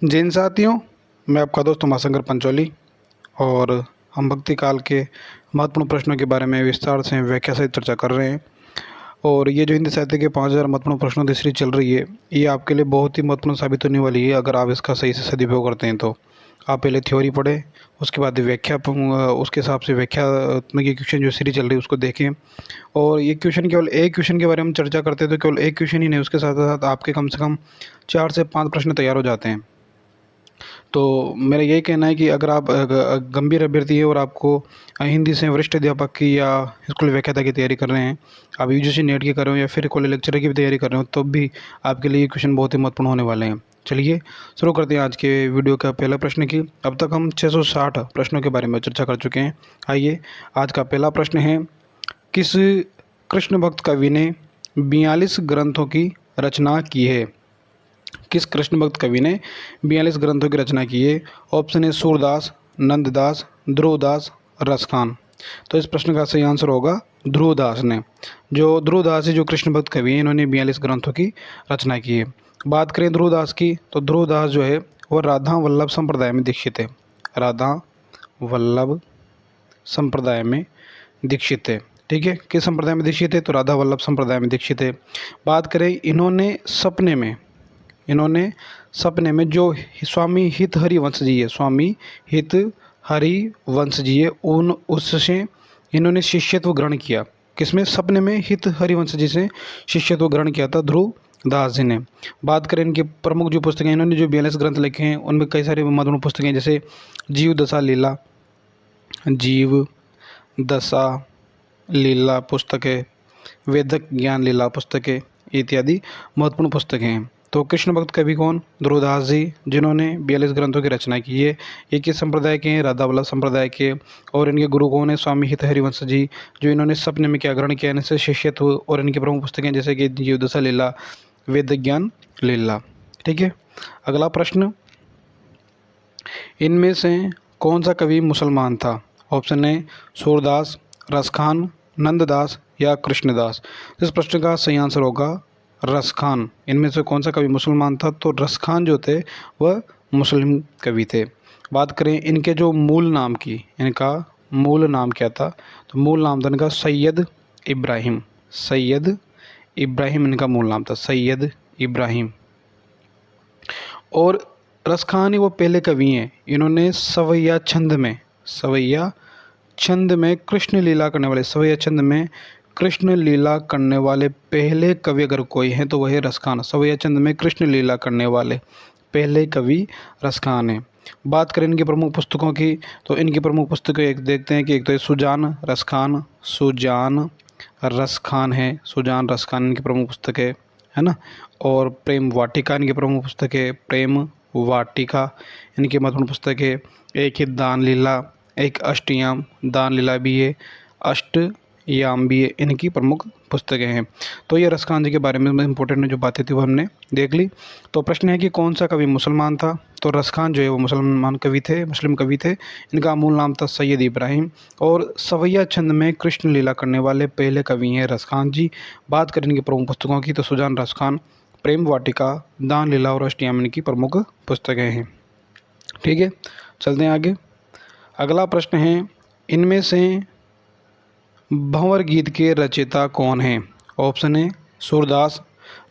जैन साथियों, मैं आपका दोस्त उमाशंकर पंचोली और हम भक्ति काल के महत्वपूर्ण प्रश्नों के बारे में विस्तार से व्याख्या सहित चर्चा कर रहे हैं। और ये जो हिंदी साहित्य के 5000 महत्वपूर्ण प्रश्नों की सीरीज चल रही है, ये आपके लिए बहुत ही महत्वपूर्ण साबित होने वाली है अगर आप इसका सही से सदुपयोग करते हैं तो। आप पहले थ्योरी पढ़ें, उसके बाद व्याख्या, उसके हिसाब से व्याख्या में ये क्वेश्चन जो सीरीज चल रही है उसको देखें। और ये क्वेश्चन, केवल एक क्वेश्चन के बारे में चर्चा करते हैं तो केवल एक क्वेश्चन ही नहीं, उसके साथ साथ आपके कम से कम 4 से 5 प्रश्न तैयार हो जाते हैं। तो मेरा यही कहना है कि अगर आप गंभीर अभ्यर्थी हैं और आपको हिंदी से वरिष्ठ अध्यापक की या स्कूल व्याख्याता की तैयारी कर रहे हैं, आप यूजीसी नेट की कर रहे हो या फिर कॉलेज लेक्चरर की भी तैयारी कर रहे हो, तब भी आपके लिए ये क्वेश्चन बहुत ही महत्वपूर्ण होने वाले हैं। चलिए शुरू करते हैं आज के वीडियो का पहला प्रश्न की। अब तक हम 660 प्रश्नों के बारे में चर्चा कर चुके हैं। आइए, आज का पहला प्रश्न है, किस कृष्ण भक्त कवि ने 42 ग्रंथों की रचना की है? किस कृष्ण भक्त कवि ने 42 ग्रंथों की रचना की है? ऑप्शन है सूरदास, नंददास, ध्रुवदास, रसखान। तो इस प्रश्न का सही आंसर होगा ध्रुवदास ने। जो ध्रुवदास है, जो कृष्ण भक्त कवि हैं, इन्होंने 42 ग्रंथों की रचना की है। बात करें ध्रुवदास की, तो ध्रुवदास जो है वह राधा वल्लभ संप्रदाय में दीक्षित है। राधा वल्लभ संप्रदाय में दीक्षित है। ठीक है, किस संप्रदाय में दीक्षित है? तो राधा वल्लभ संप्रदाय में दीक्षित है। बात करें, इन्होंने सपने में जो स्वामी हित हरिवंश जी है, स्वामी हित हरिवंश जी है, उससे इन्होंने शिष्यत्व ग्रहण किया। किसमें? सपने में हित हरिवंश जी से शिष्यत्व ग्रहण किया था ध्रुव दास जी ने। बात करें इनकी प्रमुख जो पुस्तकें, इन्होंने जो 42 ग्रंथ लिखे हैं उनमें कई सारी महत्वपूर्ण पुस्तकें, जैसे जीव दशा लीला, जीव दशा लीला पुस्तकें, वेदक ज्ञान लीला पुस्तकें इत्यादि महत्वपूर्ण पुस्तकें हैं। तो कृष्ण भक्त कवि कौन? ध्रुवदास जी, जिन्होंने 42 ग्रंथों की रचना की है। ये किस संप्रदाय के हैं? राधा वल्लभ संप्रदाय के। और इनके गुरु कौन है? स्वामी हित हरिवंश जी, जो इन्होंने सपने में क्या ग्रहण किया, इनसे शिष्यत्व। और इनकी प्रमुख पुस्तकें जैसे कि जीवदशा लीला, वेद ज्ञान लीला। ठीक है, अगला प्रश्न, इनमें से कौन सा कवि मुसलमान था? ऑप्शन है सूरदास, रसखान, नंददास या कृष्णदास। इस प्रश्न का सही आंसर होगा रसखान। इनमें से कौन सा कवि मुसलमान था? तो रसखान जो थे वह मुस्लिम कवि थे। बात करें इनके जो मूल नाम की, इनका मूल नाम क्या था? तो मूल नाम था इनका सैयद इब्राहिम। सैयद इब्राहिम इनका मूल नाम था, सैयद इब्राहिम। और रसखान ही वो पहले कवि हैं, इन्होंने सवैया छंद में कृष्ण लीला करने वाले, सवैया छंद में कृष्ण लीला करने वाले पहले कवि अगर कोई है तो वह है रसखान। सवैया छंद में कृष्ण लीला करने वाले पहले कवि रसखान है। बात करें इनकी प्रमुख पुस्तकों की, तो इनकी प्रमुख पुस्तकें एक देखते हैं कि एक तो है सुजान रसखान, सुजान रसखान है, सुजान रसखान इनकी प्रमुख पुस्तक है ना। और प्रेम वाटिका इनकी प्रमुख पुस्तक है, प्रेम वाटिका इनकी महत्वपूर्ण पुस्तक है। एक है दान लीला, एक अष्टयाम दान लीला भी है, अष्टयाम भी है, इनकी प्रमुख पुस्तकें हैं। तो ये रसखान जी के बारे में इंपॉर्टेंट जो बातें थी वो हमने देख ली। तो प्रश्न है कि कौन सा कवि मुसलमान था? तो रसखान जो है वो मुसलमान कवि थे, मुस्लिम कवि थे। इनका मूल नाम था सैयद इब्राहिम। और सवैया छंद में कृष्ण लीला करने वाले पहले कवि हैं रसखान जी। बात करें इनकी प्रमुख पुस्तकों की, तो सुजान रसखान, प्रेम वाटिका, दान लीला और अष्टयाम इनकी प्रमुख पुस्तकें हैं। ठीक है, चलते हैं आगे। अगला प्रश्न है, इनमें से भंवर गीत के रचयिता कौन हैं? ऑप्शन है सूरदास,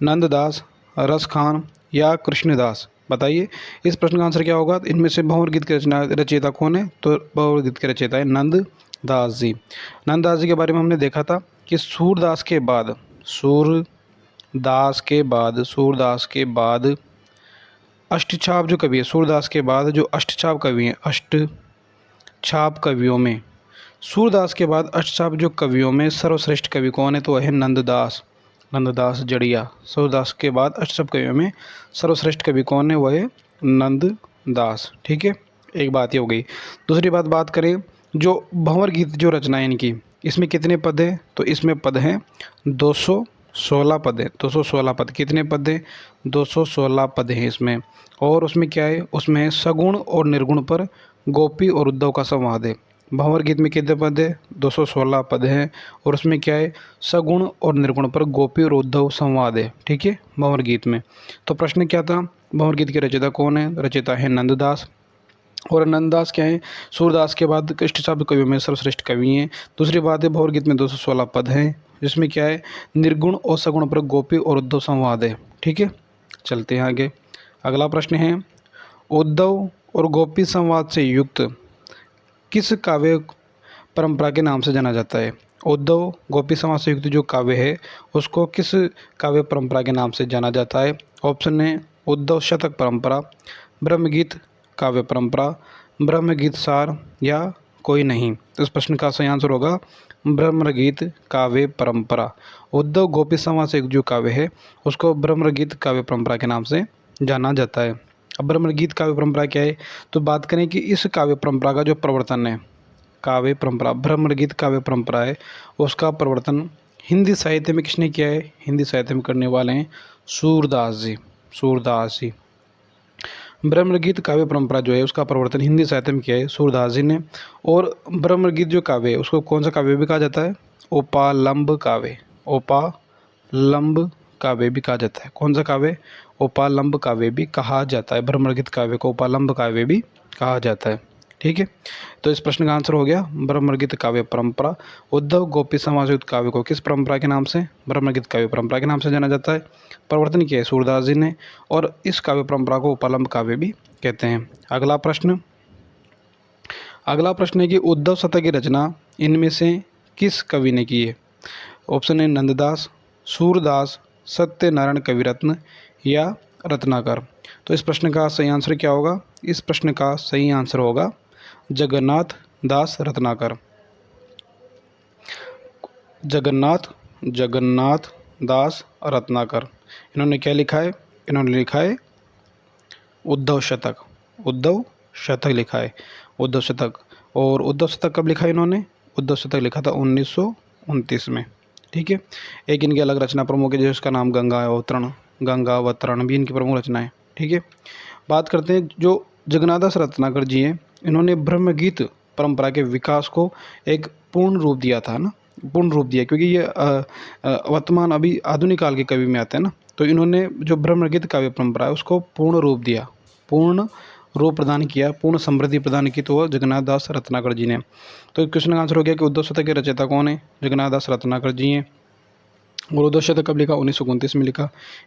नंददास, रसखान या कृष्णदास। बताइए इस प्रश्न का आंसर क्या होगा? इनमें से भंवर गीत के रचयिता कौन है? तो भंवर गीत के रचयिता है नंददास जी। नंददास जी के बारे में हमने देखा था कि सूरदास के बाद अष्टछाप जो कवि है, सूरदास के बाद जो अष्टछाप कवि हैं, अष्टछाप कवियों में सूरदास के बाद अष्टछाप जो कवियों में सर्वश्रेष्ठ कवि कौन है? तो वह है नंददास जड़िया। सूरदास के बाद अष्टछाप कवियों में सर्वश्रेष्ठ कवि कौन है? वह है नंददास। ठीक है, एक बात ये हो गई। दूसरी बात करें, जो भंवर गीत जो रचना है इनकी, इसमें कितने पद हैं? तो इसमें पद हैं 216 पद है। 216 पद। कितने पद हैं? 216 पद हैं इसमें। और उसमें क्या है? उसमें सगुण और निर्गुण पर गोपी और उद्धव का संवाद है। भंवर गीत में कितने पद है? 216 पद हैं। और उसमें क्या है? सगुण और निर्गुण पर गोपी और उद्धव संवाद है। ठीक है, भंवर गीत में। तो प्रश्न क्या था? भंवर गीत के रचयिता कौन है? रचयिता है नंददास। और नंददास क्या है? सूरदास के बाद कृष्ण शब्द कवियों में सर्वश्रेष्ठ कवि हैं। दूसरी बात है, भंवर गीत में 216 पद हैं, जिसमें क्या है? निर्गुण और सगुण पर गोपी और उद्धव संवाद है। ठीक है, चलते हैं आगे। अगला प्रश्न है, उद्धव और गोपी संवाद से युक्त किस काव्य परंपरा के नाम से जाना जाता है? उद्धव गोपी संवाद से युक्त जो काव्य है उसको किस काव्य परंपरा के नाम से जाना जाता है? ऑप्शन है उद्धव शतक परंपरा, ब्रह्मगीत काव्य परंपरा, ब्रह्मगीत सार या कोई नहीं। तो इस प्रश्न का सही आंसर होगा ब्रह्मगीत काव्य परंपरा। उद्धव गोपी संवाद से युक्त जो काव्य है उसको ब्रह्मगीत काव्य परंपरा के नाम से जाना जाता है। अब ब्रह्मगीत काव्य परंपरा क्या है? तो बात करें कि इस काव्य परंपरा का जो प्रवर्तन है, काव्य परंपरा ब्रह्मगीत काव्य परंपरा है, उसका प्रवर्तन हिंदी साहित्य में किसने किया है? हिंदी साहित्य में करने वाले हैं सूरदास जी। सूरदास जी। ब्रह्मगीत काव्य परंपरा जो है उसका प्रवर्तन हिंदी साहित्य में किया है सूरदास जी ने। और ब्रह्मगीत जो काव्य है उसको कौन सा काव्य भी कहा जाता है? उपालंब काव्य। उपालंब काव्य भी कहा जाता है। कौन सा काव्य? उपालंब काव्य भी कहा जाता है। ब्रह्मगीत काव्य को उपालंब काव्य भी कहा जाता है। ठीक है, तो इस प्रश्न का आंसर हो गया ब्रह्मगीत काव्य परंपरा। उद्धव गोपी समाजयुक्त काव्य को किस परंपरा के नाम से? ब्रह्मगीत काव्य परंपरा के नाम से जाना जाता है। प्रवर्तन किया है सूरदास जी ने और इस काव्य परंपरा को उपालंब काव्य भी कहते हैं। अगला प्रश्न है कि उद्धव शतक की रचना इनमें से किस कवि ने की है? ऑप्शन है नंददास, सूरदास, सत्यनारायण कविरत्न या रत्नाकर। तो इस प्रश्न का सही आंसर क्या होगा? इस प्रश्न का सही आंसर होगा जगन्नाथ दास रत्नाकर। जगन्नाथ दास रत्नाकर। इन्होंने क्या लिखा है? इन्होंने लिखा है उद्धव शतक। उद्धव शतक लिखा है, उद्धव शतक। और उद्धव शतक कब लिखा है इन्होंने? उद्धव शतक लिखा था 1929 में। ठीक है, एक इनकी अलग रचना प्रमुख है जिसका नाम गंगावतरण भी इनकी प्रमुख रचना है। ठीक है, बात करते हैं जो जगन्नाथ रत्नाकर जी हैं, इन्होंने ब्रह्मगीत परंपरा के विकास को एक पूर्ण रूप दिया था ना, पूर्ण रूप दिया, क्योंकि ये वर्तमान अभी आधुनिक काल के कवि में आते हैं ना, तो इन्होंने जो ब्रह्मगीत काव्य परंपरा है उसको पूर्ण रूप दिया, पूर्ण रूप प्रदान किया, पूर्ण समृद्धि प्रदान की, तो वह जगन्नाथ दास रत्नाकर जी ने। तो क्वेश्चन का आंसर हो गया कि उद्धव शतक के रचयिता कौन है? जगन्नाथ दास रत्नाकर जी हैं। और उद्धव शतक कब लिखा? 1929 में लिखा।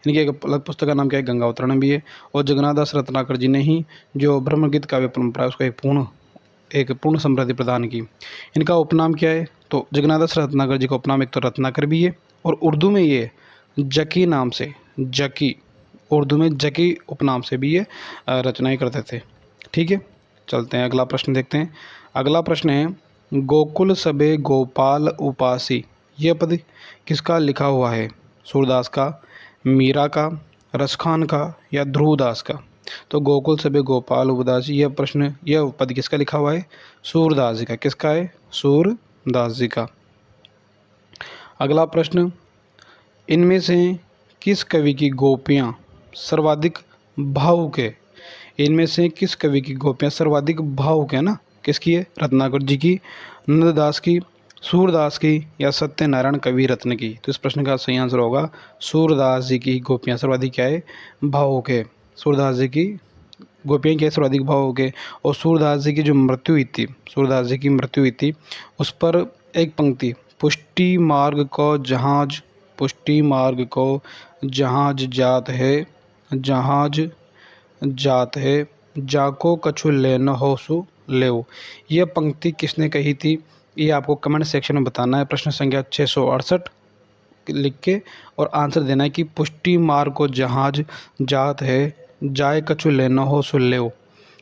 इनकी एक अलग पुस्तक का नाम क्या है? गंगावतरण भी है। और जगन्नाथ दास रत्नाकर जी ने ही जो ब्रह्मगीत काव्य परंपरा है उसको एक पूर्ण समृद्धि प्रदान की। इनका उपनाम क्या है? तो जगन्नाथ दास रत्नाकर जी का उपनाम एक तो रत्नाकर भी है और उर्दू में ये जकी नाम से, जकी, उर्दू में जकी उपनाम से भी ये रचनाएं करते थे। ठीक है, चलते हैं अगला प्रश्न देखते हैं। अगला प्रश्न है, गोकुल सबे गोपाल उपासी, यह पद किसका लिखा हुआ है? सूरदास का, मीरा का, रसखान का या ध्रुवदास का? तो गोकुल सबे गोपाल उपासी, यह पद किसका लिखा हुआ है? सूरदास जी का। किसका है? सूरदास जी का। अगला प्रश्न, इनमें से किस कवि की गोपियाँ सर्वाधिक भावुक है? इनमें से किस कवि की गोपियाँ सर्वाधिक भावुक है ना? किसकी है? रत्नाकर जी की, नंददास की, सूरदास की या सत्यनारायण कवि रत्न की? तो इस प्रश्न का सही आंसर होगा सूरदास जी की गोपियाँ सर्वाधिक क्या है? भावुक है। सूरदास जी की गोपियाँ क्या सर्वाधिक भावुक है। और सूरदास जी की जो मृत्यु हुई थी, सूरदास जी की मृत्यु हुई थी, उस पर एक पंक्ति, पुष्टि मार्ग को जहाज, पुष्टि मार्ग को जहाज जात है, जहाज जात है, जाको कछु लेन हो सु लेओ। यह पंक्ति किसने कही थी? ये आपको कमेंट सेक्शन में बताना है। प्रश्न संख्या 668 लिख के और आंसर देना है कि पुष्टि मार्ग को जहाज जात है, जाए कछु लेना हो सु लेओ।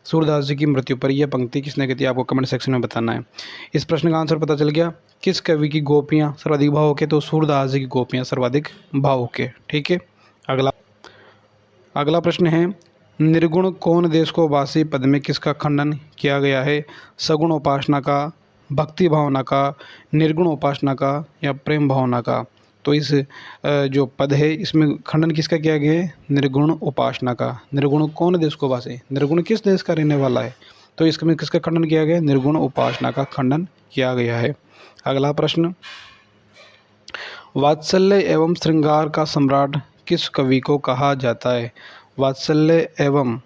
सूरदास जी की मृत्यु पर यह पंक्ति किसने कही थी? आपको कमेंट सेक्शन में बताना है। इस प्रश्न का आंसर पता चल गया। किस कवि की गोपियाँ सर्वाधिक भावुक है? तो सूरदास जी की गोपियाँ सर्वाधिक भावुक है। ठीक है, अगला प्रश्न है, निर्गुण कौन देश को वासी पद में किसका खंडन किया गया है? सगुण उपासना का, भक्ति भावना का, निर्गुण उपासना का या प्रेम भावना का? तो इस जो पद है इसमें खंडन किसका किया गया है? निर्गुण उपासना का। निर्गुण कौन देश को वासी? निर्गुण किस देश का रहने वाला है? तो इसमें किसका खंडन किया गया? निर्गुण उपासना का खंडन किया गया है। अगला प्रश्न, वात्सल्य एवं श्रृंगार का सम्राट किस कवि को कहा जाता है? वात्सल्य एवं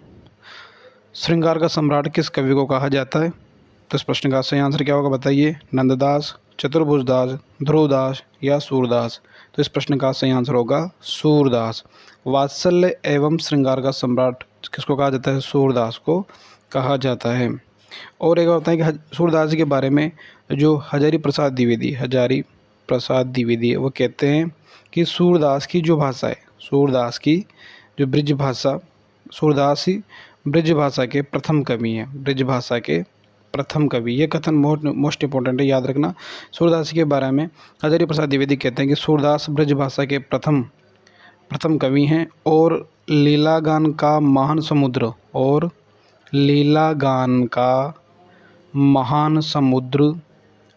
श्रृंगार का सम्राट किस कवि को कहा जाता है? तो इस प्रश्न का सही आंसर क्या होगा बताइए? नंददास, चतुर्भुजदास, ध्रुवदास या सूरदास? तो इस प्रश्न का सही आंसर होगा सूरदास। वात्सल्य एवं श्रृंगार का सम्राट किसको कहा जाता है? सूरदास को कहा जाता है। और एक होता है कि सूरदास जी के बारे में जो हजारी प्रसाद द्विवेदी है, वो कहते हैं कि सूरदास की जो भाषा है, सूरदास की जो ब्रिज भाषा, सूरदास ही ब्रिज भाषा के प्रथम कवि हैं, ब्रिज भाषा के प्रथम कवि। ये कथन मोस्ट इंपॉर्टेंट है, याद रखना। सूरदास के बारे में हजारी प्रसाद द्विवेदी कहते हैं कि सूरदास ब्रिज भाषा के प्रथम कवि हैं और लीलागान का महान समुद्र, और लीलागान का महान समुद्र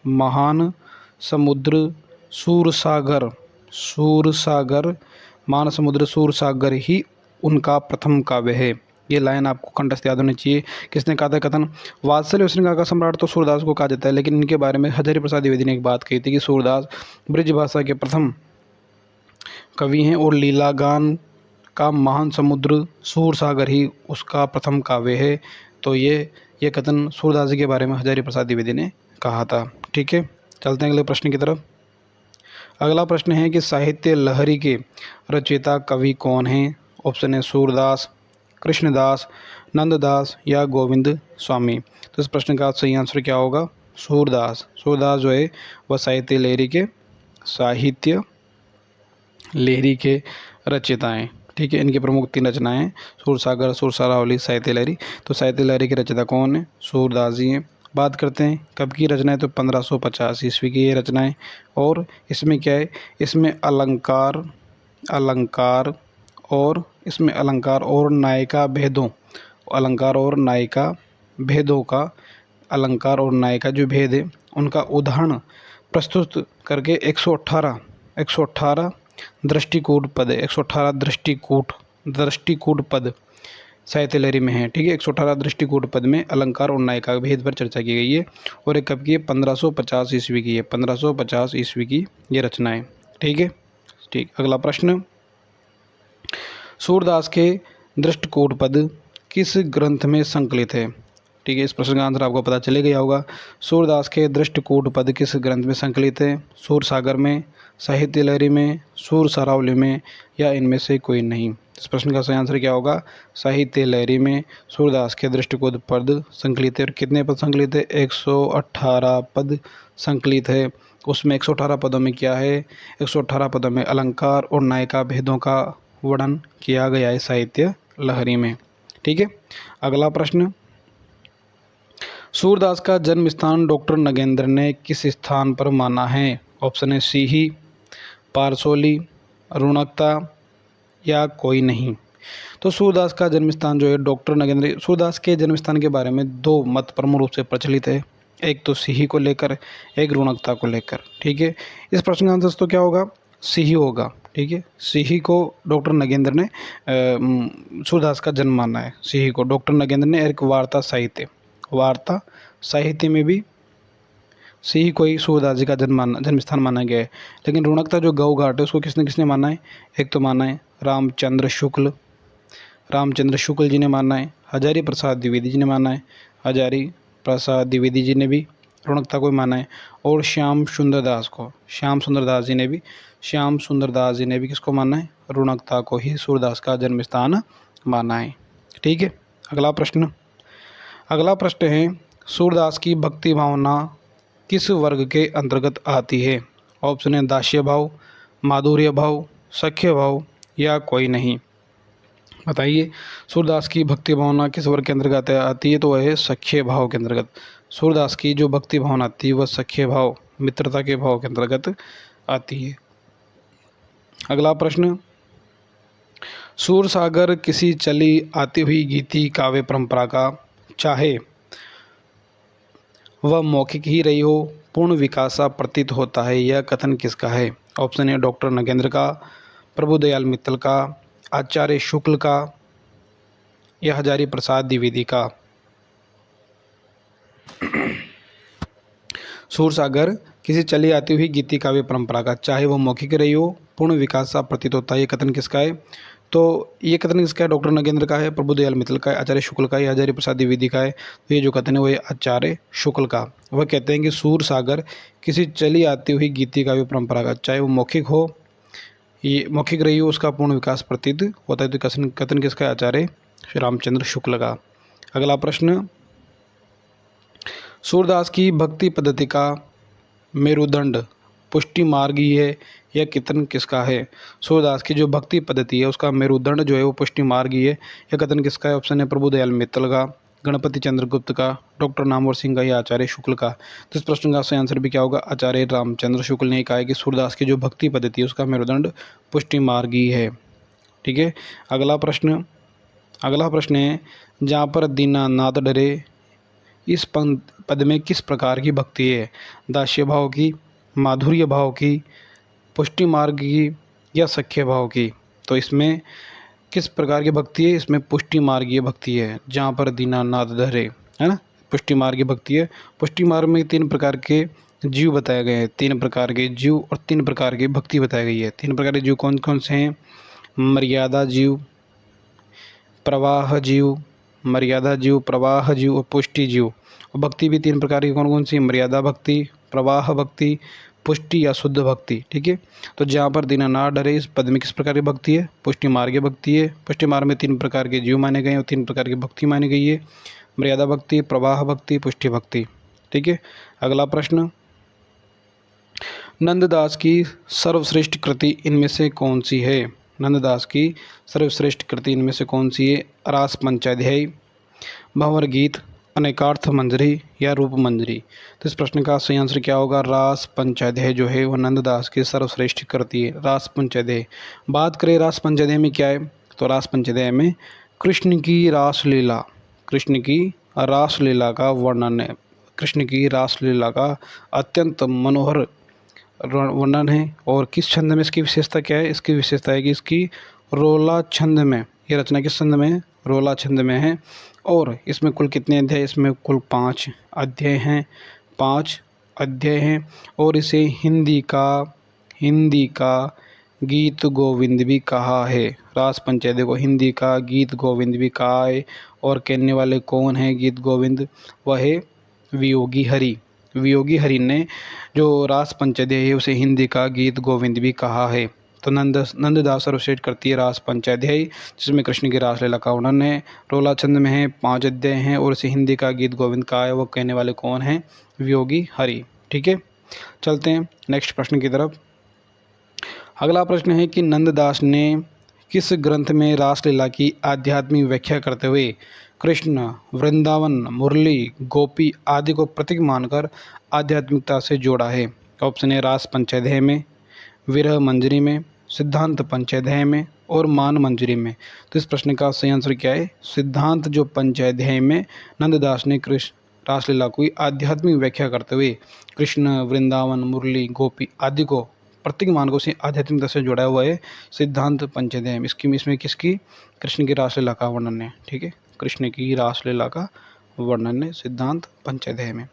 महान समुद्र सूरसागर ही उनका प्रथम काव्य है। ये लाइन आपको कंठस्थ याद होनी चाहिए। किसने कहा था कथन? वात्सल्य और श्रृंगार का सम्राट तो सूरदास को कहा जाता है, लेकिन इनके बारे में हजारी प्रसाद द्विवेदी ने एक बात कही थी कि सूरदास ब्रिज भाषा के प्रथम कवि हैं और लीलागान का महान समुद्र सूरसागर ही उसका प्रथम काव्य है। तो ये कथन सूरदास जी के बारे में हजारी प्रसाद द्विवेदी ने कहा था। ठीक है, चलते हैं अगले प्रश्न की तरफ। अगला प्रश्न है कि साहित्य लहरी के रचयिता कवि कौन हैं? ऑप्शन है सूरदास, कृष्णदास, नंददास या गोविंद स्वामी। तो इस प्रश्न का सही आंसर क्या होगा? सूरदास। सूरदास जो है वह साहित्य लहरी के रचयिता हैं। ठीक है, इनकी प्रमुख 3 रचनाएं हैं, सूरसागर, सुरसारावली, साहित्य लहरी। तो साहित्य लहरी के रचयिता कौन है? सूरदास जी हैं। बात करते हैं कब की रचनाएं, तो 1550 ईस्वी की ये रचनाएं। और इसमें क्या है? इसमें अलंकार और नायिका जो भेद है उनका उदाहरण प्रस्तुत करके 118 दृष्टिकूट पद साहित्य लहरी में है। ठीक है, 118 दृष्टिकूट पद में अलंकार और नायिका भेद पर चर्चा की गई है। और एक कब की है? 1550 ईस्वी की है। 1550 ईस्वी की ये रचना है। ठीक है, ठीक। अगला प्रश्न, सूरदास के दृष्टिकूट पद किस ग्रंथ में संकलित है? ठीक है, इस प्रश्न का आंसर आपको पता चले गया होगा। सूरदास के दृष्टिकूट पद किस ग्रंथ में संकलित है? सूरसागर में, साहित्य लहरी में, सुरसारावली में या इनमें से कोई नहीं? इस प्रश्न का सही आंसर क्या होगा? साहित्य लहरी में सूरदास के दृष्टिकूट पद संकलित है। और कितने पद संकलित है? 118 पद संकलित है। उसमें 118 पदों में क्या है? 118 पदों में अलंकार और नायिका भेदों का वर्णन किया गया है साहित्य लहरी में। ठीक है, अगला प्रश्न, सूरदास का जन्म स्थान डॉक्टर नगेंद्र ने किस स्थान पर माना है? ऑप्शन है सीही, पारसोली, रुणकता या कोई नहीं? तो सूरदास का जन्म स्थान जो है डॉक्टर नगेंद्र, सूरदास के जन्म स्थान के बारे में 2 मत प्रमुख रूप से प्रचलित है, एक तो सीही को लेकर, एक रुणकता को लेकर। ठीक है, इस प्रश्न का आंसर तो क्या होगा? सीही होगा। ठीक है, सीही को डॉक्टर नगेंद्र ने सूरदास का जन्म माना है। सीही को डॉक्टर नगेंद्र ने एक वार्ता साहित्य में भी सीही को ही सूरदास जी का जन्म स्थान माना गया है। लेकिन रुणकता जो गौ घाट है उसको किसने माना है? एक तो माना है रामचंद्र शुक्ल जी ने माना है, हजारी प्रसाद द्विवेदी जी ने माना है, हजारी प्रसाद द्विवेदी जी ने भी रुणकता को माना है। और श्याम सुंदर दास जी ने भी किसको माना है? रुणकता को ही सूरदास का जन्म स्थान माना है। ठीक है, अगला प्रश्न है, सूरदास की भक्ति भावना किस वर्ग के अंतर्गत आती है? ऑप्शन है दास्य भाव, माधुर्य भाव, सख्य भाव या कोई नहीं? बताइए, सूरदास की भक्ति भावना किस वर्ग के अंतर्गत आती है? तो वह है सख्य भाव के अंतर्गत। सूरदास की जो भक्ति भावना आती है वह सख्य भाव, मित्रता के भाव के अंतर्गत आती है। अगला प्रश्न, सूरसागर किसी चली आती हुई गीति काव्य परंपरा का, चाहे वह मौखिक ही रही हो, पूर्ण विकासा प्रतीत होता है, यह कथन किसका है? ऑप्शन है डॉक्टर नगेंद्र का, प्रभुदयाल मित्तल का, आचार्य शुक्ल का या हजारी प्रसाद द्विवेदी का? सूरसागर किसी चली आती हुई गीति काव्य परंपरा का, चाहे वो मौखिक रही हो, पूर्ण विकास सा प्रतीत होता है। ये कथन किसका है? तो ये कथन किसका है? डॉक्टर नगेंद्र का है, प्रभुदयाल मित्तल का है, आचार्य शुक्ल का है, आचार्य प्रसाद द्विवेदी का है। तो ये जो कथन है वो आचार्य शुक्ल का। वह कहते हैं कि सूरसागर किसी चली आती हुई गीति काव्य परंपरा का, चाहे वो मौखिक हो, ये मौखिक रही हो, उसका पूर्ण विकास प्रतीत होता है। तो कथन किसका है? आचार्य श्री रामचंद्र शुक्ल का। अगला प्रश्न, सूरदास की भक्ति पद्धति का मेरुदंड पुष्टि मार्गी है, यह कथन किसका है? सूरदास की जो भक्ति पद्धति है उसका मेरुदंड जो है वो पुष्टि मार्गी है, यह कथन किसका है? ऑप्शन है प्रभुदयाल मित्तल का, गणपति चंद्र गुप्त का, डॉक्टर नामवर सिंह का या आचार्य शुक्ल का। तो इस प्रश्न का सही आंसर भी क्या होगा? आचार्य रामचंद्र शुक्ल ने कहा है कि सूरदास की जो भक्ति पद्धति है उसका मेरुदंड पुष्टि मार्गी है। ठीक है। अगला प्रश्न है, जहाँ पर दीनानाथ डरे, इस पद में किस प्रकार की भक्ति है? दास्य भाव की, माधुर्य भाव की, पुष्टि मार्ग की या सख्य भाव की? तो इसमें किस प्रकार की भक्ति है? इसमें पुष्टि मार्गीय भक्ति है, जहाँ पर दीनानाथ धरे, है ना, पुष्टि मार्गीय भक्ति है। पुष्टि मार्ग में 3 प्रकार के जीव बताए गए हैं, 3 प्रकार के जीव और 3 प्रकार की भक्ति बताई गई है। 3 प्रकार के जीव कौन कौन से हैं? मर्यादा जीव, मर्यादा जीव, प्रवाह जीव और पुष्टि जीव। और भक्ति भी 3 प्रकार की कौन कौन सी? मर्यादा भक्ति, प्रवाह भक्ति, पुष्टि या शुद्ध भक्ति। ठीक है। तो जहाँ पर दीनानाथ डरे, इस पद में किस प्रकार की भक्ति है? पुष्टि मार्गीय भक्ति है। पुष्टि मार्ग में 3 प्रकार के जीव माने गए और 3 प्रकार की भक्ति मानी गई है, मर्यादा भक्ति, प्रवाह भक्ति, पुष्टि भक्ति। ठीक है। अगला प्रश्न, नंददास की सर्वश्रेष्ठ कृति इनमें से कौन सी है? नंददास की सर्वश्रेष्ठ कृति इनमें से कौन सी है? रास पंचाध्यायी, भंवर गीत, अनेकार्थ मंजरी या रूप मंजरी? तो इस प्रश्न का सही आंसर क्या होगा? रास पंचाध्याय जो है वह नंददास की सर्वश्रेष्ठ कृति है, रास पंचाध्याय। बात करें रास पंचाध्याय में क्या है, तो रास पंचाध्याय में कृष्ण की रासलीला, कृष्ण की रासलीला का वर्णन है। कृष्ण की रासलीला का अत्यंत मनोहर वर्णन है। और किस छंद में इसकी विशेषता क्या है? इसकी विशेषता है कि इसकी रोला छंद में, ये रचना किस छंद में है? रोला छंद में है। और इसमें कुल कितने अध्याय? इसमें कुल 5 अध्याय हैं, 5 अध्याय हैं। और इसे हिंदी का गीत गोविंद भी कहा है। रास पंचाध्याय को हिंदी का गीत गोविंद भी कहा है। और कहने वाले कौन है गीत गोविंद? वह है वियोगी हरि। वियोगी हरि ने जो रास पंचाध्याय है उसे हिंदी का गीत गोविंद भी कहा है। तो नंददास सर्वश्रेष्ठ करती है रास पंचाध्याय, जिसमें कृष्ण की रासलीला का वर्णन है, रोला छंद में है, 5 अध्याय हैं और इसे हिंदी का गीत गोविंद कहा है। वो कहने वाले कौन हैं? वियोगी हरि। ठीक है। चलते हैं नेक्स्ट प्रश्न की तरफ। अगला प्रश्न है कि नंददास ने किस ग्रंथ में रासलीला की आध्यात्मिक व्याख्या करते हुए कृष्ण, वृंदावन, मुरली, गोपी आदि को प्रतीक मानकर आध्यात्मिकता से जोड़ा है? ऑप्शन है रास पंचाध्याय में, विरह मंजरी में, सिद्धांत पंचाध्याय में और मान मंजरी में। तो इस प्रश्न का सही आंसर क्या है? सिद्धांत जो पंचाध्याय में नंददास ने कृष्ण रासलीला की आध्यात्मिक व्याख्या करते हुए कृष्ण, वृंदावन, मुरली, गोपी आदि को प्रतीक मानकों से आध्यात्मिकता से जुड़ा हुआ है सिद्धांत पंचाध्याय में। इसमें किसकी? कृष्ण की रासलीला का वर्णन है। ठीक है। कृष्ण की रासलीला का वर्णन है सिद्धांत पंचाध्याय में।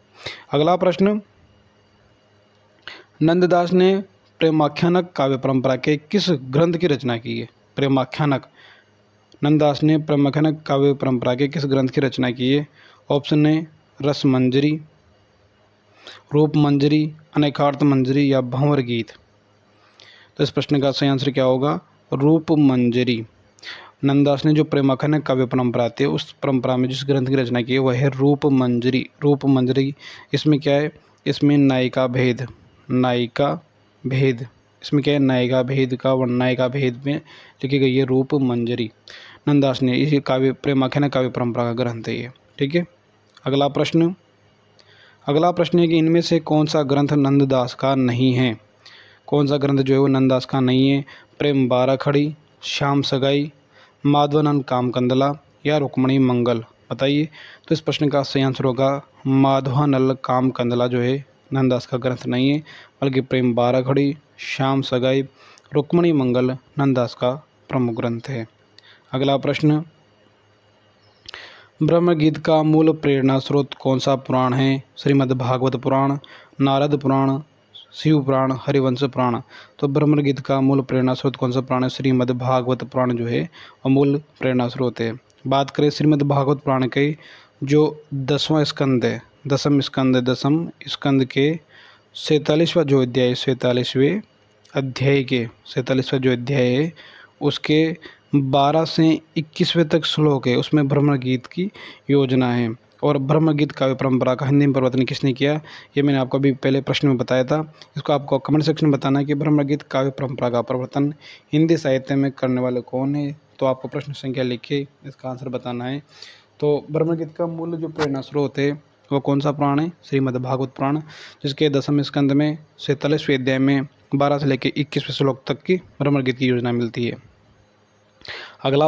अगला प्रश्न, नंददास ने प्रेमाख्यानक काव्य परंपरा के किस ग्रंथ की रचना की है? प्रेमाख्यानक, नंददास ने प्रेमाख्यानक काव्य परंपरा के किस ग्रंथ की रचना की है? ऑप्शन है रस मंजरी, रूप मंजरी, अनेकार्थ मंजरी या भंवर गीत। तो इस प्रश्न का सही आंसर क्या होगा? रूप मंजरी। नंददास ने जो प्रेमाख्यानक काव्य परंपरा थी उस परंपरा में जिस ग्रंथ की रचना की है वह है रूप मंजरी। रूप मंजरी, इसमें क्या है? इसमें नायिका भेद, इसमें क्या है? नायिका भेद में लिखी गई है रूप मंजरी। नंददास ने इसी प्रेमाख्यानक काव्य परंपरा का ग्रंथ है ये। ठीक है। अगला प्रश्न है कि इनमें से कौन सा ग्रंथ नंददास का नहीं है? कौन सा ग्रंथ जो है वो नंददास का नहीं है? प्रेम बाराखड़ी, श्याम सगाई, माधवानंद कामकंदला या रुक्मणी मंगल? बताइए। तो इस प्रश्न का सही आंसर होगा माधवानल कामकंदला जो है नंददास का ग्रंथ नहीं है, बल्कि प्रेम बाराखड़ी, श्याम सगाई, रुक्मणी मंगल नंददास का प्रमुख ग्रंथ है। अगला प्रश्न, ब्रह्म गीत का मूल प्रेरणा स्रोत कौन सा पुराण है? श्रीमद् भागवत पुराण, नारद पुराण, शिव पुराण, हरिवंश पुराण। तो ब्रह्म गीत का मूल प्रेरणा स्रोत कौन सा पुराण है? श्रीमद् भागवत पुराण जो है वो मूल प्रेरणा स्रोत है। बात करें श्रीमद् भागवत पुराण के जो 10वां स्कंद है, दसम स्कंद के 47वां जो अध्याय, 47वें जो अध्याय है उसके 12 से 21वें तक श्लोक है, उसमें ब्रह्म गीत की योजना है। और ब्रह्म गीत काव्य परंपरा का हिंदी में परिवर्तन किसने किया? ये मैंने आपको अभी पहले प्रश्न में बताया था। इसको आपको कमेंट सेक्शन में बताना है कि ब्रह्म गीत काव्य परंपरा का परिवर्तन हिंदी साहित्य में करने वाले कौन है। तो आपको प्रश्न संख्या लिख के इसका आंसर बताना है। तो ब्रह्म गीत का मूल जो प्रेरणा स्रोत है वो कौन सा पुराण है? श्रीमद् भागवत पुराण, जिसके 10वें स्कंद में 47वें अध्याय में 12 से लेकर 21वें श्लोक तक की ब्रह्म गीत की योजना मिलती है। अगला,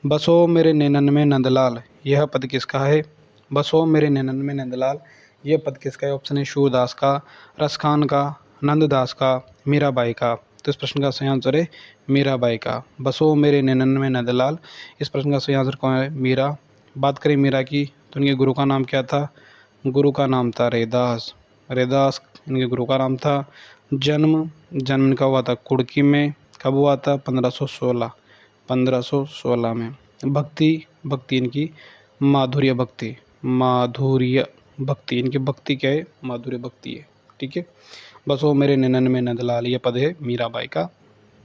बसो मेरे नैनन में नंदलाल, यह पद किसका है? बसो मेरे नैनन में नंदलाल, यह पद किसका है? ऑप्शन है सूरदास का, रसखान का, नंददास का, मीराबाई का। तो इस प्रश्न का सही आंसर है मीराबाई का। बसो मेरे नैनन में नंदलाल, इस प्रश्न का सही आंसर कौन है? मीरा। बात करें मीरा की तो इनके गुरु का नाम क्या था? गुरु का नाम था रैदास। रैदास इनके गुरु का नाम था। जन्म इनका हुआ था कुड़की में। कब हुआ था? 1516 में। भक्ति इनकी माधुर्य भक्ति इनकी भक्ति क्या है? माधुर्य भक्ति है। ठीक है। बस वो मेरे नैनन में नंदलाल, ये पद है मीराबाई का।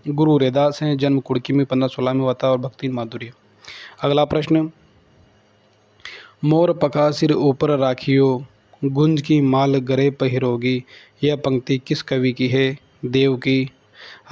गुरु रैदास हैं, जन्म कुड़की में 1516 में हुआ था और भक्ति माधुर्य। अगला प्रश्न, मोर पका सिर ऊपर राखियो, गुंज की माल गरे पहिरोगी, यह पंक्ति किस कवि की है? देव की,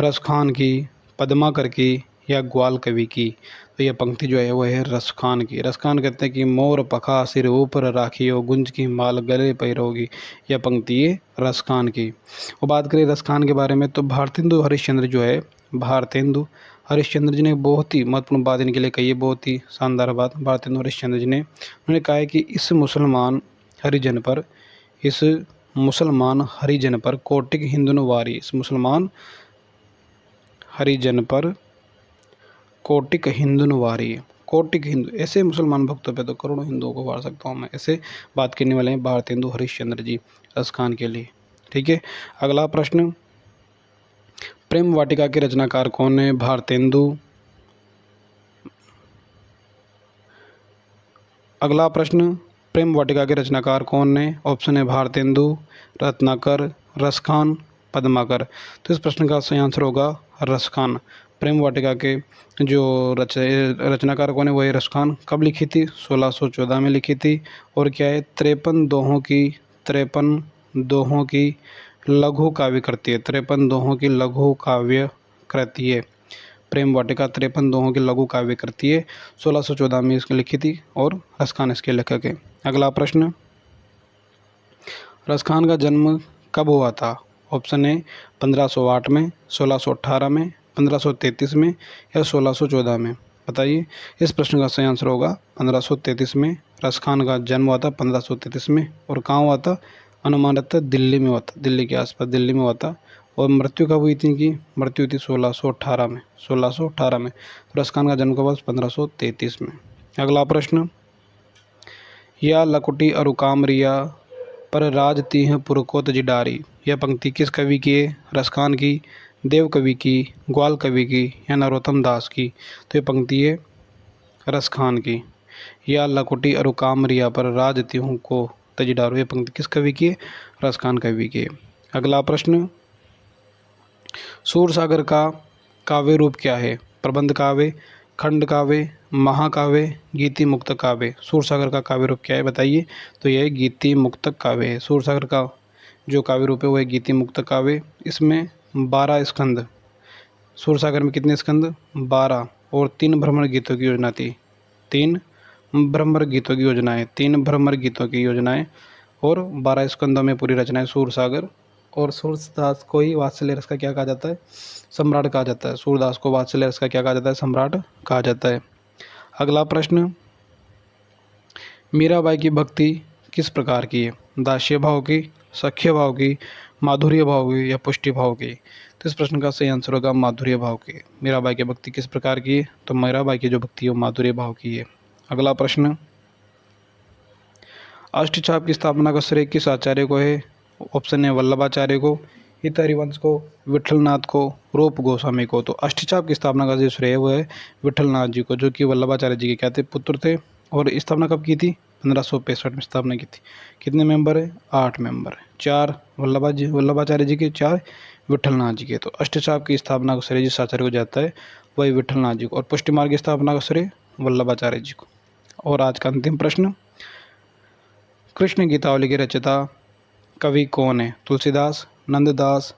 रसखान की, पद्माकर की या ग्वाल कवि की? तो यह पंक्ति जो है वो है रसखान की। रसखान कहते हैं कि मोर पखा सिर ऊपर राखियो, गुंज की माल गले पहिरोगी, यह पंक्ति है रसखान की। और बात करें रसखान के बारे में तो भारतेंदु हरिश्चंद्र जो है, भारतेंदु हरिश्चंद्र जी ने बहुत ही महत्वपूर्ण बात इनके लिए कही है, बहुत ही शानदार बात भारतेंदु हरिश्चंद्र जी ने। उन्होंने कहा है कि इस मुसलमान हरिजन पर कोटिक हिंदुन वारी, इस मुसलमान हरिजन पर कोटिक हिंदुन वारी, कोटिक हिंदू, ऐसे मुसलमान भक्तों पे तो करोड़ों हिंदुओं को वार सकता हूँ मैं, ऐसे बात करने वाले हैं भारतेंदु हरिश्चंद्र जी रसखान के लिए। ठीक है। अगला प्रश्न, प्रेम वाटिका के रचनाकार कौन है? भारतेंदु। अगला प्रश्न, प्रेम वाटिका के रचनाकार कौन है? ऑप्शन है भारतेंदु, रत्नाकर, रसखान, पद्माकर। तो इस प्रश्न का सही आंसर होगा रसखान। प्रेम वाटिका के जो रचनाकार कौन है? वो है रसखान। कब लिखी थी? 1614 में लिखी थी। और क्या है? 53 दोहों की लघु काव्य कृति है। 53 दोहों की लघु काव्य कृति है प्रेम वाटिका। 53 दोहों की लघु काव्य कृति है, 1614 में इसकी लिखी थी और रसखान इसके लेखक है। अगला प्रश्न, रसखान का जन्म कब हुआ था? ऑप्शन है 1508 में, 1618 में, 1533 में या 1614 में। बताइए। इस प्रश्न का सही आंसर होगा 1533 में। रसखान का जन्म हुआ था 1533 में। और कहाँ हुआ था? अनुमानित दिल्ली में हुआ था, दिल्ली के आसपास दिल्ली में हुआ था। और मृत्यु कब हुई थी इनकी? मृत्यु हुई थी 1618 में, 1618 में। रसखान का जन्म कब हुआ? 1533 में। अगला प्रश्न, या लकुटी अरुकामरिया पर राज तीह पुरको तजिडारी, यह पंक्ति किस कवि की है? रसखान की, देव कवि की, ग्वाल कवि की या नरोत्तम दास की? तो ये पंक्ति है रसखान की। या लकुटी अरुकामरिया पर राज तीहू को तजिडारो, यह पंक्ति किस कवि की है? रसखान कवि की है। अगला प्रश्न, सूरसागर का काव्य रूप क्या है? प्रबंध काव्य, खंड काव्य, महाकाव्य, गीति मुक्तक काव्य। सूरसागर का काव्य रूप क्या है? बताइए। तो यह गीति मुक्तक काव्य है। सूरसागर का जो काव्य रूप है वो है गीति मुक्तक काव्य। इसमें 12 स्कंद, सूरसागर में कितने स्कंद? 12। और 3 भ्रमर गीतों की योजना थी। 3 भ्रमर गीतों की योजनाएं, 3 भ्रमर गीतों की योजनाएं और 12 स्कंदों में पूरी रचना है सूरसागर। और सूरदास को ही वात्सल्य रस का क्या कहा जाता है? सम्राट कहा जाता है। सूरदास को वात्सल्य रस का क्या कहा जाता है? सम्राट कहा जाता है। अगला प्रश्न, मीराबाई की भक्ति किस प्रकार की है? दास्य भाव की, सख्य भाव की, माधुर्य भाव की या पुष्टि भाव की? तो इस प्रश्न का सही आंसर होगा माधुर्य भाव की। मीराबाई की भक्ति किस प्रकार की है? तो मीराबाई की जो भक्ति है वो माधुर्य भाव की है। अगला प्रश्न, अष्टचाप की स्थापना का श्रेय किस आचार्य को है? ऑप्शन है वल्लभाचार्य को, हित हरिवंश को, विठलनाथ को, रूप गोस्वामी को। तो अष्टचाप की स्थापना का जो श्रेय वो है विठलनाथ जी को, जो कि वल्लभाचार्य जी के क्या थे, पुत्र थे। और स्थापना कब की थी? 1565 में स्थापना की थी। कितने मेंबर है? 8 मेंबर है। 4 वल्लभाचार्य जी के, 4 विठलनाथ जी के। तो अष्टचाप की स्थापना का श्रेय जिस आचार्य को जाता है वही विठलनाथ जी को, और पुष्टि मार्ग की स्थापना का श्रेय वल्लभाचार्य जी को। और आज का अंतिम प्रश्न, कृष्ण गीतावली के रचयिता कवि कौन है? तुलसीदास, नंददास,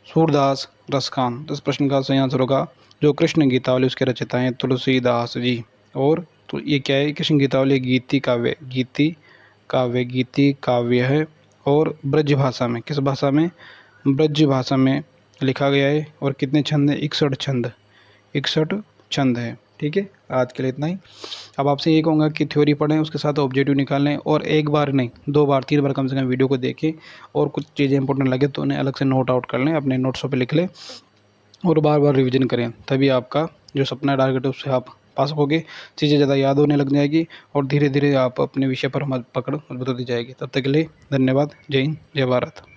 सूरदास, रसखान। तो इस प्रश्न का सही आंसर होगा जो कृष्ण गीतावली उसके रचयिता हैं तुलसीदास जी। और तो ये क्या है? कृष्ण गीतावली गीति काव्य है, और ब्रज भाषा में, किस भाषा में? ब्रज भाषा में लिखा गया है। और कितने छंद हैं? 61 छंद है। ठीक है, आज के लिए इतना ही। अब आपसे ये कहूँगा कि थ्योरी पढ़ें, उसके साथ ऑब्जेक्टिव निकालें, और एक बार नहीं 2 बार 3 बार कम से कम वीडियो को देखें, और कुछ चीज़ें इंपॉर्टेंट लगे तो उन्हें अलग से नोट आउट कर लें, अपने नोट्सों पे लिख लें, और बार बार रिवीजन करें। तभी आपका जो सपना टारगेट है उससे आप पा सकोगे, चीज़ें ज़्यादा याद होने लग जाएगी, और धीरे धीरे आप अपने विषय पर पकड़ मजबूत होती जाएगी। तब तक के लिए धन्यवाद। जय हिंद, जय भारत।